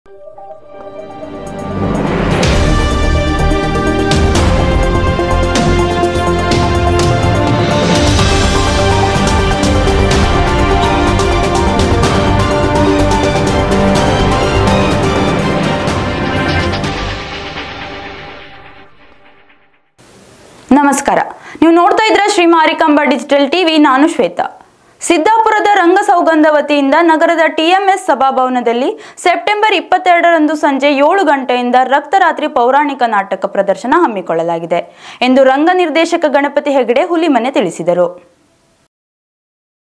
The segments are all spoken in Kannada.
ನಮಸ್ಕಾರ, ನೀವು ನೋಡ್ತಾ ಇದ್ರ ಶ್ರೀ ಮಾರಿಕಾಂಬಾ ಡಿಜಿಟಲ್ ಟಿವಿ. ನಾನು ಶ್ವೇತಾ. ಸಿದ್ದಾಪುರದ ರಂಗಸೌಗಂಧ ವತಿಯಿಂದ ನಗರದ ಟಿಎಂಎಸ್ ಸಭಾಭವನದಲ್ಲಿ ಸೆಪ್ಟೆಂಬರ್ 22ರಂದು ಸಂಜೆ 7 ಗಂಟೆಯಿಂದ ರಕ್ತರಾತ್ರಿ ಪೌರಾಣಿಕ ನಾಟಕ ಪ್ರದರ್ಶನ ಹಮ್ಮಿಕೊಳ್ಳಲಾಗಿದೆ ಎಂದು ರಂಗ ನಿರ್ದೇಶಕ ಗಣಪತಿ ಹೆಗಡೆ ಹುಲಿಮನೆ ತಿಳಿಸಿದರು.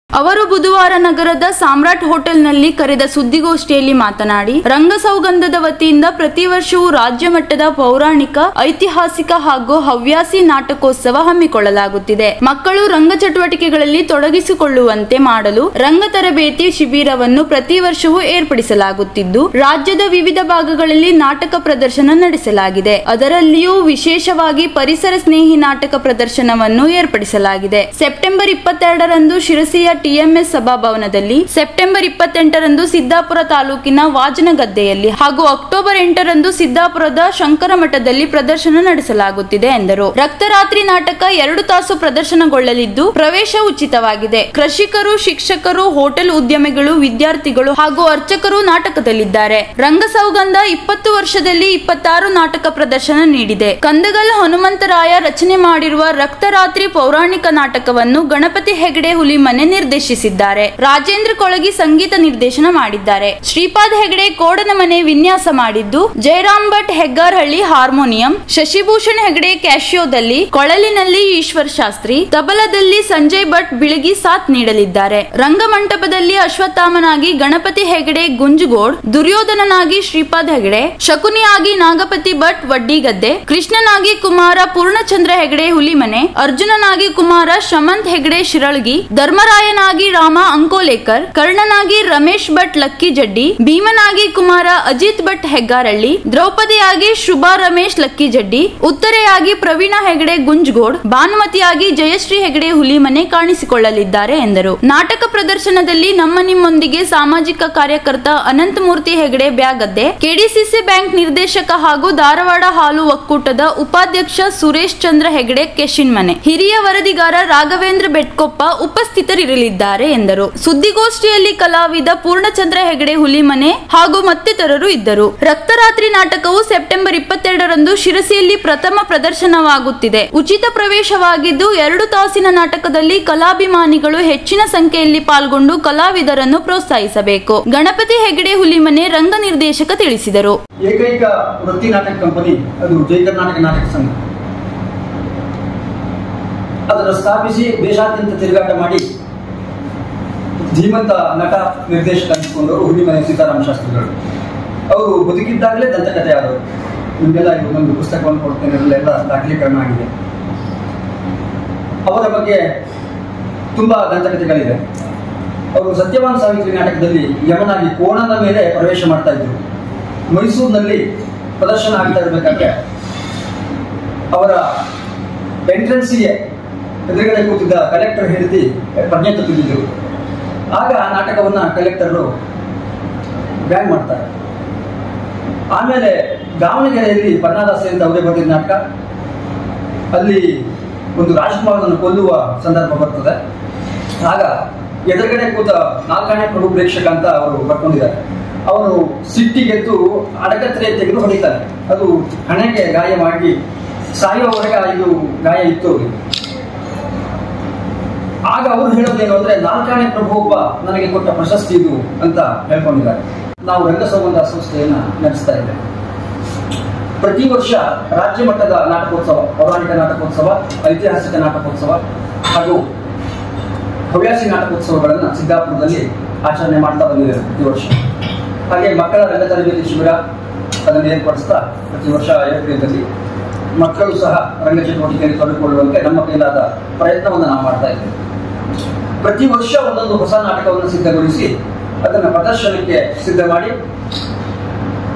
ಅವರು ಬುಧವಾರ ನಗರದ ಸಾಮ್ರಾಟ್ ಹೋಟೆಲ್ನಲ್ಲಿ ಕರೆದ ಸುದ್ದಿಗೋಷ್ಠಿಯಲ್ಲಿ ಮಾತನಾಡಿ, ರಂಗಸೌಗಂಧದ ವತಿಯಿಂದ ಪ್ರತಿ ವರ್ಷವೂ ರಾಜ್ಯ ಮಟ್ಟದ ಪೌರಾಣಿಕ, ಐತಿಹಾಸಿಕ ಹಾಗೂ ಹವ್ಯಾಸಿ ನಾಟಕೋತ್ಸವ ಹಮ್ಮಿಕೊಳ್ಳಲಾಗುತ್ತಿದೆ. ಮಕ್ಕಳು ರಂಗ ಚಟುವಟಿಕೆಗಳಲ್ಲಿ ತೊಡಗಿಸಿಕೊಳ್ಳುವಂತೆ ಮಾಡಲು ರಂಗ ತರಬೇತಿ ಶಿಬಿರವನ್ನು ಪ್ರತಿ ವರ್ಷವೂ ಏರ್ಪಡಿಸಲಾಗುತ್ತಿದ್ದು, ರಾಜ್ಯದ ವಿವಿಧ ಭಾಗಗಳಲ್ಲಿ ನಾಟಕ ಪ್ರದರ್ಶನ ನಡೆಸಲಾಗಿದೆ. ಅದರಲ್ಲಿಯೂ ವಿಶೇಷವಾಗಿ ಪರಿಸರ ಸ್ನೇಹಿ ನಾಟಕ ಪ್ರದರ್ಶನವನ್ನು ಏರ್ಪಡಿಸಲಾಗಿದೆ. ಸೆಪ್ಟೆಂಬರ್ 22ರಂದು ಶಿರಸಿಯ ಟಿಎಂಎಸ್ ಸಭಾಭವನದಲ್ಲಿ, ಸೆಪ್ಟೆಂಬರ್ 28ರಂದು ಸಿದ್ದಾಪುರ ತಾಲೂಕಿನ ವಾಜನಗದ್ದೆಯಲ್ಲಿ ಹಾಗೂ ಅಕ್ಟೋಬರ್ 8ರಂದು ಸಿದ್ದಾಪುರದ ಶಂಕರಮಠದಲ್ಲಿ ಪ್ರದರ್ಶನ ನಡೆಸಲಾಗುತ್ತಿದೆ ಎಂದರು. ರಕ್ತರಾತ್ರಿ ನಾಟಕ 2 ತಾಸು ಪ್ರದರ್ಶನಗೊಳ್ಳಲಿದ್ದು, ಪ್ರವೇಶ ಉಚಿತವಾಗಿದೆ. ಕೃಷಿಕರು, ಶಿಕ್ಷಕರು, ಹೋಟೆಲ್ ಉದ್ಯಮಿಗಳು, ವಿದ್ಯಾರ್ಥಿಗಳು ಹಾಗೂ ಅರ್ಚಕರು ನಾಟಕದಲ್ಲಿದ್ದಾರೆ. ರಂಗಸೌಗಂಧ 20 ವರ್ಷದಲ್ಲಿ 26 ನಾಟಕ ಪ್ರದರ್ಶನ ನೀಡಿದೆ. ಕಂದಗಲ್ ಹನುಮಂತರಾಯ ರಚನೆ ಮಾಡಿರುವ ರಕ್ತರಾತ್ರಿ ಪೌರಾಣಿಕ ನಾಟಕವನ್ನು ಗಣಪತಿ ಹೆಗಡೆ ಹುಲಿಮನೆ ನಿರ್ದೇಶಿಸಿದ್ದಾರೆ. ರಾಜೇಂದ್ರ ಕೊಳಗಿ ಸಂಗೀತ ನಿರ್ದೇಶನ ಮಾಡಿದ್ದಾರೆ. ಶ್ರೀಪಾದ್ ಹೆಗಡೆ ಕೋಡನ ಮನೆ ವಿನ್ಯಾಸ ಮಾಡಿದ್ದು, ಜಯರಾಮ್ ಭಟ್ ಹೆಗ್ಗಾರಹಳ್ಳಿ ಹಾರ್ಮೋನಿಯಂ, ಶಶಿಭೂಷಣ್ ಹೆಗಡೆ ಕ್ಯಾಶಿಯೋದಲ್ಲಿ, ಕೊಳಲಿನಲ್ಲಿ ಈಶ್ವರ್ ಶಾಸ್ತ್ರಿ, ತಬಲದಲ್ಲಿ ಸಂಜಯ್ ಭಟ್ ಬಿಳಗಿ ಸಾಥ್ ನೀಡಲಿದ್ದಾರೆ. ರಂಗಮಂಟಪದಲ್ಲಿ ಅಶ್ವತ್ಥಾಮನಾಗಿ ಗಣಪತಿ ಹೆಗಡೆ ಗುಂಜಗೋಡ್, ದುರ್ಯೋಧನನಾಗಿ ಶ್ರೀಪಾದ್ ಹೆಗಡೆ, ಶಕುನಿಯಾಗಿ ನಾಗಪತಿ ಭಟ್ ವಡ್ಡಿಗದ್ದೆ, ಕೃಷ್ಣನಾಗಿ ಕುಮಾರ ಪೂರ್ಣಚಂದ್ರ ಹೆಗಡೆ ಹುಲಿಮನೆ, ಅರ್ಜುನನಾಗಿ ಕುಮಾರ ಶಮಂತ್ ಹೆಗಡೆ ಶಿರಳಗಿ, ಧರ್ಮರಾಯನಾಗಿ ರಾಮ ಅಂಕೋಲೇಕರ್, ಕರ್ಣನಾಗಿ ರಮೇಶ್ ಭಟ್ ಲಕ್ಕಿ ಜಡ್ಡಿ, ಭೀಮನಾಗಿ ಕುಮಾರ ಅಜಿತ್ ಭಟ್ ಹೆಗ್ಗಾರಳ್ಳಿ, ದ್ರೌಪದಿಯಾಗಿ ಶುಭಾ ರಮೇಶ್ ಲಕ್ಕಿ ಜಡ್ಡಿ, ಉತ್ತರೆಯಾಗಿ ಪ್ರವೀಣ ಹೆಗಡೆ ಗುಂಜಗೋಡ್, ಭಾನುಮತಿಯಾಗಿ ಜಯಶ್ರೀ ಹೆಗಡೆ ಹುಲಿಮನೆ ಕಾಣಿಸಿಕೊಳ್ಳಲಿದ್ದಾರೆ ಎಂದರು. ನಾಟಕ ಪ್ರದರ್ಶನದಲ್ಲಿ ನಿಮ್ಮೊಂದಿಗೆ ಸಾಮಾಜಿಕ ಕಾರ್ಯಕರ್ತ ಅನಂತಮೂರ್ತಿ ಹೆಗಡೆ ಬ್ಯಾಗದ್ದೆ, ಕೆಡಿಸಿಸಿ ಬ್ಯಾಂಕ್ ನಿರ್ದೇಶಕ ಹಾಗೂ ಧಾರವಾಡ ಹಾಲು ಒಕ್ಕೂಟದ ಉಪಾಧ್ಯಕ್ಷ ಸುರೇಶ್ ಚಂದ್ರ ಹೆಗಡೆ ಕೆಶಿನ್ಮನೆ, ಹಿರಿಯ ವರದಿಗಾರ ರಾಘವೇಂದ್ರ ಬೆಟ್ಕೊಪ್ಪ ಉಪಸ್ಥಿತರಿರಲಿದ್ದಾರೆ ಎಂದರು. ಸುದ್ದಿಗೋಷ್ಠಿಯಲ್ಲಿ ಕಲಾವಿದ ಪೂರ್ಣಚಂದ್ರ ಹೆಗಡೆ ಹುಲಿಮನೆ ಹಾಗೂ ಮತ್ತಿತರರು ಇದ್ದರು. ರಕ್ತರಾತ್ರಿ ನಾಟಕವು ಸೆಪ್ಟೆಂಬರ್ 22ರಂದು ಶಿರಸಿಯಲ್ಲಿ ಪ್ರಥಮ ಪ್ರದರ್ಶನವಾಗುತ್ತಿದೆ. ಉಚಿತ ಪ್ರವೇಶವಾಗಿದ್ದು, 2 ತಾಸಿನ ನಾಟಕದಲ್ಲಿ ಕಲಾಭಿಮಾನಿಗಳು ಹೆಚ್ಚಿನ ಸಂಖ್ಯೆಯಲ್ಲಿ ಪಾಲ್ಗೊಂಡು ಕಲಾವಿದರನ್ನು ಪ್ರೋತ್ಸಾಹಿಸಬೇಕು. ಗಣಪತಿ ಹೆಗಡೆ ಹುಲಿಮನೆ ರಂಗ ನಿರ್ದೇಶಕ ತಿಳಿಸಿದರು. ಏಕೈಕ ವೃತ್ತಿ ನಾಟಕ ಕಂಪನಿ ಅದು ಜೈ ಕರ್ನಾಟಕ ನಾಟಕ ಸಂಘ. ಅದನ್ನು ಸ್ಥಾಪಿಸಿ ದೇಶಾದ್ಯಂತ ತಿರುಗಾಟ ಮಾಡಿ ಧೀಮಂತ ನಟ ನಿರ್ದೇಶಕ ಅನಿಸಿಕೊಂಡವರು ಹುಲಿಮನೆ ಸೀತಾರಾಮ ಶಾಸ್ತ್ರಿಗಳು. ಅವರು ಬದುಕಿದ್ದಾಗಲೇ ದಂತಕಥೆ ಆದವರು. ನಿಮಗೆಲ್ಲ ಒಂದು ಪುಸ್ತಕವನ್ನು ಕೊಡ್ತೇನೆ, ಎಲ್ಲ ದಾಖಲೀಕರಣ ಆಗಿದೆ. ಅವರ ಬಗ್ಗೆ ತುಂಬಾ ದಂತಕಥೆಗಳಿದೆ. ಅವರು ಸತ್ಯವಾನ್ ಸಾವಿತ್ರಿ ನಾಟಕದಲ್ಲಿ ಯಮನಾಗಿ ಕೋಣದ ಮೇಲೆ ಪ್ರವೇಶ ಮಾಡ್ತಾ ಇದ್ರು. ಮೈಸೂರಿನಲ್ಲಿ ಪ್ರದರ್ಶನ ಆಗ್ತಾ ಇರಬೇಕಾದ್ರೆ ಅವರ ಎಂಟ್ರೆನ್ಸಿಗೆ ಎದುರುಗಡೆ ಕೂತಿದ್ದ ಕಲೆಕ್ಟರ್ ಹೆಂಡತಿ ಪ್ರಜ್ಞೆ ತಪ್ಪಿದ್ರು. ಆಗ ಆ ನಾಟಕವನ್ನ ಕಲೆಕ್ಟರ್ ಬ್ಯಾನ್ ಮಾಡ್ತಾರೆ. ಆಮೇಲೆ ದಾವಣಗೆರೆಯಲ್ಲಿ ಪನ್ನಾದಾಸೆ ಅಂತ ಅವರೇ ಬರೆದಿದ್ದ ನಾಟಕ, ಅಲ್ಲಿ ಒಂದು ರಾಜ್ಕುಮಾರನನ್ನು ಕೊಲ್ಲುವ ಸಂದರ್ಭ ಬರ್ತದೆ. ಆಗ ಎದುರುಗಡೆ ಕೂತ ನಾಲ್ಕಾಣೆ ಪ್ರಭು ಪ್ರೇಕ್ಷಕ ಅಂತ ಅವರು ಬರ್ಕೊಂಡಿದ್ದಾರೆ. ಅವರು ಸಿಟ್ಟಿಗೆದ್ದು ಅಡಕತ್ರೆ ತೆಗೆದು ಹೊಡಿತಾರೆ. ಅದು ಹಣೆಗೆ ಗಾಯ ಮಾಡಿ ಸಾಯುವವರೆಗೆ ಇದು ಗಾಯ ಇತ್ತು ಅವರಿಗೆ. ಆಗ ಅವರು ಹೇಳೋದೇನು ಅಂದ್ರೆ, ನಾಲ್ಕಾಣೆ ಪ್ರಭು ಒಬ್ಬ ನನಗೆ ಕೊಟ್ಟ ಪ್ರಶಸ್ತಿ ಇದು ಅಂತ ಹೇಳ್ಕೊಂಡಿದ್ದಾರೆ. ನಾವು ರಂಗಸೌಗಂಧ ಸಂಸ್ಥೆಯನ್ನ ನಡೆಸ್ತಾ ಇದ್ದೇವೆ. ಪ್ರತಿ ವರ್ಷ ರಾಜ್ಯ ಮಟ್ಟದ ನಾಟಕೋತ್ಸವ, ಪೌರಾಣಿಕ ನಾಟಕೋತ್ಸವ, ಐತಿಹಾಸಿಕ ನಾಟಕೋತ್ಸವ ಹಾಗೂ ಹವ್ಯಾಸಿ ನಾಟಕೋತ್ಸವಗಳನ್ನು ಸಿದ್ದಾಪುರದಲ್ಲಿ ಆಚರಣೆ ಮಾಡ್ತಾ ಬಂದಿದೆ ಪ್ರತಿ ವರ್ಷ. ಹಾಗೆ ಮಕ್ಕಳ ರಂಗ ತರಬೇತಿ ಶಿಬಿರ ಅದನ್ನು ಏರ್ಪಡಿಸ್ತಾ ಪ್ರತಿ ವರ್ಷ ಏಪ್ರಿಲ್ನಲ್ಲಿ ಮಕ್ಕಳು ಸಹ ರಂಗ ಚಟುವಟಿಕೆಯಲ್ಲಿ ತೊಡಗಿಕೊಳ್ಳುವಂತೆ ನಮ್ಮ ಕೈಲಾದ ಪ್ರಯತ್ನವನ್ನು ನಾವು ಮಾಡ್ತಾ ಇದ್ದೇವೆ. ಪ್ರತಿ ವರ್ಷ ಒಂದೊಂದು ಹೊಸ ನಾಟಕವನ್ನು ಸಿದ್ಧಗೊಳಿಸಿ ಅದನ್ನು ಪ್ರದರ್ಶನಕ್ಕೆ ಸಿದ್ಧ ಮಾಡಿ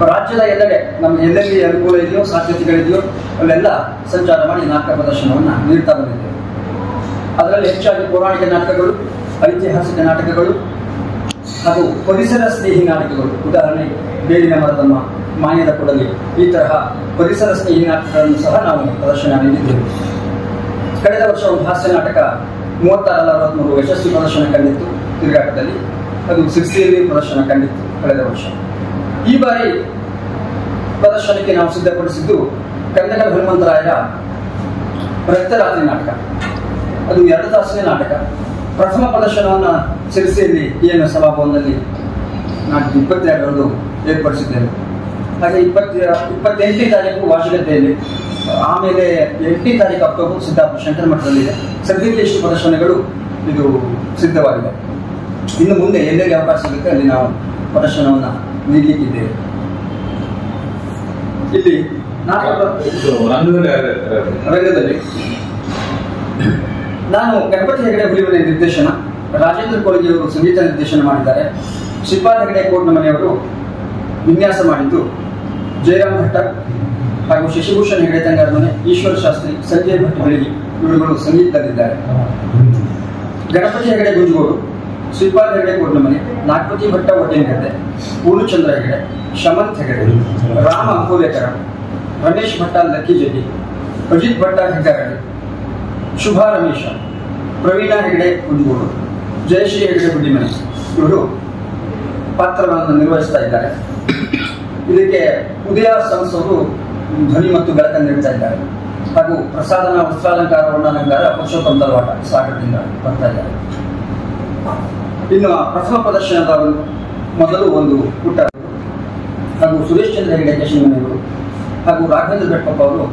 ರಾಜ್ಯದ ಎಲ್ಲೆಡೆ ನಮ್ಗೆ ಎಲ್ಲೆಲ್ಲಿ ಅನುಕೂಲ ಇದೆಯೋ, ಸಾಧ್ಯತೆಗಳಿದೆಯೋ ಅಲ್ಲೆಲ್ಲ ಸಂಚಾರ ಮಾಡಿ ನಾಟಕ ಪ್ರದರ್ಶನವನ್ನು ನೀಡ್ತಾ ಬಂದಿದ್ದೇವೆ. ಅದರಲ್ಲಿ ಹೆಚ್ಚಾಗಿ ಪೌರಾಣಿಕ ನಾಟಕಗಳು, ಐತಿಹಾಸಿಕ ನಾಟಕಗಳು, ಹಾಗೂ ಪರಿಸರ ಸ್ನೇಹಿ ನಾಟಕಗಳು, ಉದಾಹರಣೆ ಬೇಲಿನ ಮರದಮ್ಮ, ಮಾಯದ ಕೊಡಲಿ, ಈ ತರಹ ಪರಿಸರ ಸ್ನೇಹಿ ನಾಟಕಗಳನ್ನು ಸಹ ನಾವು ಪ್ರದರ್ಶನ ನೀಡಿದ್ದೇವೆ. ಕಳೆದ ವರ್ಷ ಒಂದು ಹಾಸ್ಯ ನಾಟಕ 36-63 ಯಶಸ್ವಿ ಪ್ರದರ್ಶನ ಕಂಡಿತ್ತು ತಿರುಗಾಟದಲ್ಲಿ. ಅದು 60ಯಲ್ಲಿ ಪ್ರದರ್ಶನ ಕಂಡಿತ್ತು ಕಳೆದ ವರ್ಷ. ಈ ಬಾರಿ ಪ್ರದರ್ಶನಕ್ಕೆ ನಾವು ಸಿದ್ಧಪಡಿಸಿದ್ದು ಕನ್ನಡ ಹನುಮಂತರಾಯರ ರಕ್ತರಾತ್ರಿ ನಾಟಕ. ಅದು 2 ತಾಸಿನ ನಾಟಕ. ಪ್ರಥಮ ಪ್ರದರ್ಶನವನ್ನು ಸಿರಿಸಿಯಲ್ಲಿ EMS ಸಭಾಭವನದಲ್ಲಿ ನಾನು 22ರಂದು ಏರ್ಪಡಿಸಿದ್ದೇನೆ. ಹಾಗೆ 28ನೇ ತಾರೀಕು ವಾಶಗದ್ದೆಯಲ್ಲಿ, ಆಮೇಲೆ 8ನೇ ತಾರೀಕು ಅಕ್ಟೋಬರ್ ಸಿದ್ದಾಪುರ ಶಂಕರ ಮಠದಲ್ಲಿದೆ. ಸದ್ಯಕ್ಕೆ ಇಷ್ಟು ಪ್ರದರ್ಶನಗಳು ಇದು ಸಿದ್ಧವಾಗಿದೆ. ಇನ್ನು ಮುಂದೆ ಎಲ್ಲೆಲ್ಲಿ ಅವಕಾಶ ಸಿಗುತ್ತೆ ಅಲ್ಲಿ ನಾವು ಪ್ರದರ್ಶನವನ್ನು ನೀಡಲಿಕ್ಕಿದ್ದೇವೆ. ಇಲ್ಲಿ ರಂಗದಲ್ಲಿ ನಾನು ಗಣಪತಿ ಹೆಗಡೆ ಹುಲಿಮನೆ ನಿರ್ದೇಶನ, ರಾಜೇಂದ್ರ ಕೋಳಿಗೆಯವರು ಸಂಗೀತ ನಿರ್ದೇಶನ ಮಾಡಿದ್ದಾರೆ. ಶ್ರೀಪಾದ ಹೆಗಡೆ ಕೋಡ್ನಮನೆಯವರು ವಿನ್ಯಾಸ ಮಾಡಿದ್ದು, ಜಯರಾಮ್ ಭಟ್ಟ ಹಾಗೂ ಶಶಿಭೂಷಣ್ ಹೆಗಡೆ ತಂಗಾರಮನೆ, ಈಶ್ವರ ಶಾಸ್ತ್ರಿ, ಸಂಜಯ್ ಭಟ್ ಬೆಳಗಿ ಇವರುಗಳು ಸಂಗೀತದಲ್ಲಿದ್ದಾರೆ. ಗಣಪತಿ ಹೆಗಡೆ ಗುಂಜಗೋಡು, ಶ್ರೀಪಾದ ಹೆಗಡೆ ಕೋಡ್ನಮನೆ, ನಾಗಪತಿ ಭಟ್ಟ ಒಡ್ಡೇನಗದ್ದೆ, ಪೂರ್ಣಚಂದ್ರ ಹೆಗಡೆ, ಶಮಂತ್ ಹೆಗಡೆ, ರಾಮ ಅಂಕೋಲೇಕರ, ರಮೇಶ್ ಭಟ್ಟ ಲಕ್ಕಿಜಗಿ, ಅಜಿತ್ ಭಟ್ಟ ಹೆಗ್ಗಾರಡಿ, ಶುಭಾ ರಮೇಶ, ಪ್ರವೀಣ ಹೆಗಡೆ ಗುಂಜಗೋಡು, ಜಯಶ್ರೀ ಹೆಗಡೆ ಗುಡ್ಡಿಮನೆ ಇವರು ಪಾತ್ರಗಳನ್ನು ನಿರ್ವಹಿಸ್ತಾ ಇದ್ದಾರೆ. ಇದಕ್ಕೆ ಉದಯ ಸನ್ಸ್ ಅವರು ಧ್ವನಿ ಮತ್ತು ಬೆಳಕನ್ನು ನೀಡ್ತಾ ಇದ್ದಾರೆ. ಹಾಗೂ ಪ್ರಸಾದನ ವಸ್ತ್ರಾಲಂಕಾರ, ವರ್ಣಾಲಂಕಾರ ಪುರುಷೋತ್ತಮ ತಲವಾಟ ಸಾಗರದಿಂದ ಬರ್ತಾ ಇದ್ದಾರೆ. ಇನ್ನು ಪ್ರಥಮ ಪ್ರದರ್ಶನದ ಮೊದಲು ಒಂದು ಪುಟ್ಟ ಹಾಗೂ ಸುರೇಶ್ ಚಂದ್ರ ಹೆಗಡೆ ಕೇಶವಮನೆಯವರು ಹಾಗೂ ರಾಘವೇಂದ್ರ ಬೆಟ್ಟಪ್ಪ ಅವರು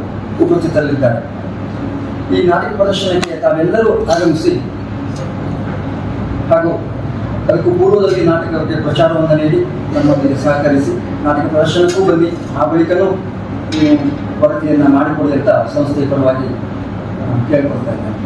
ಉಪಸ್ಥಿತರಿದ್ದಾರೆ. ಈ ನಾಟಕ ಪ್ರದರ್ಶನಕ್ಕೆ ತಾವೆಲ್ಲರೂ ಆಗಮಿಸಿ ಹಾಗೂ ಅದಕ್ಕೂ ಪೂರ್ವದಲ್ಲಿ ನಾಟಕಕ್ಕೆ ಪ್ರಚಾರವನ್ನು ನೀಡಿ ನಮ್ಮೊಂದಿಗೆ ಸಹಕರಿಸಿ ನಾಟಕ ಪ್ರದರ್ಶನಕ್ಕೂ ಬನ್ನಿ, ಆ ಬಳಿಕನೂ ನೀವು ವರದಿಯನ್ನು ಮಾಡಿಕೊಡಿ ಅಂತ ಸಂಸ್ಥೆಯ ಪರವಾಗಿ ಕೇಳಿಕೊಳ್ತಾ ಇದ್ದೇನೆ.